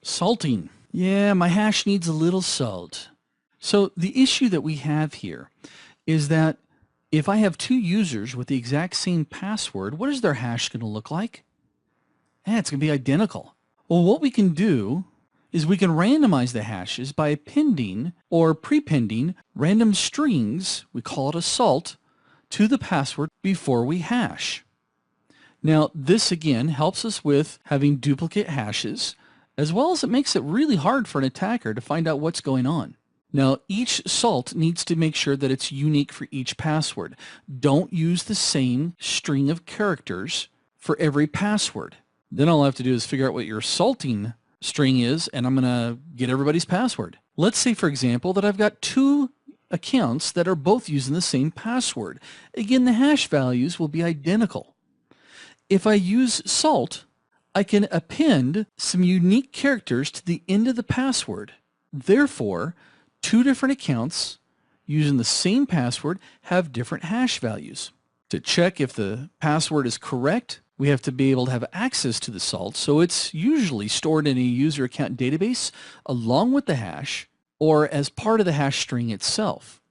Salting. Yeah, my hash needs a little salt. So the issue that we have here is that if I have two users with the exact same password, what is their hash going to look like? It's going to be identical. Well, what we can do is we can randomize the hashes by appending or prepending random strings, we call it a salt, to the password before we hash. Now, this again helps us with having duplicate hashes, as well as it makes it really hard for an attacker to find out what's going on. Now, each salt needs to make sure that it's unique for each password. Don't use the same string of characters for every password. Then all I have to do is figure out what your salting string is, and I'm going to get everybody's password. Let's say, for example, that I've got two accounts that are both using the same password. Again, the hash values will be identical. If I use salt, I can append some unique characters to the end of the password. Therefore, two different accounts using the same password have different hash values. To check if the password is correct, we have to be able to have access to the salt, so it's usually stored in a user account database along with the hash or as part of the hash string itself.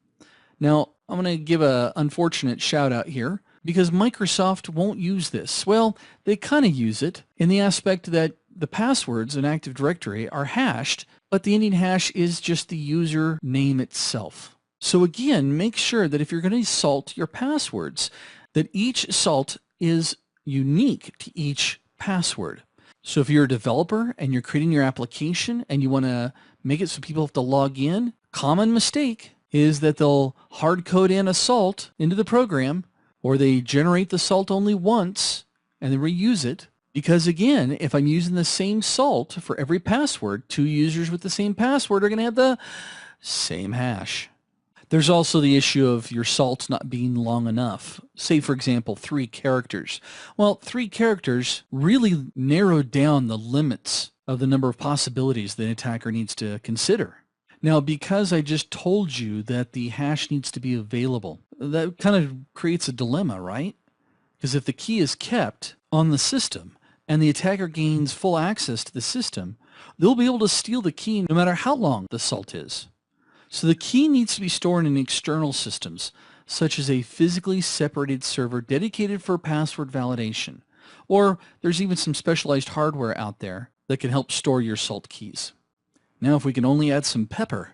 Now, I'm going to give an unfortunate shout out here because Microsoft won't use this. Well, they kind of use it in the aspect that the passwords in Active Directory are hashed, but the ending hash is just the user name itself. So again, make sure that if you're going to salt your passwords, that each salt is unique to each password. So if you're a developer and you're creating your application and you want to make it so people have to log in, common mistake is that they'll hard code in a salt into the program, or they generate the salt only once and then reuse it. Because again, if I'm using the same salt for every password, two users with the same password are going to have the same hash. There's also the issue of your salt not being long enough. Say, for example, 3 characters. Well, 3 characters really narrow down the limits of the number of possibilities the attacker needs to consider. Now, because I just told you that the hash needs to be available, that kind of creates a dilemma, right? Because if the key is kept on the system and the attacker gains full access to the system, they'll be able to steal the key no matter how long the salt is. So the key needs to be stored in external systems, such as a physically separated server dedicated for password validation. Or there's even some specialized hardware out there that can help store your salt keys. Now, if we can only add some pepper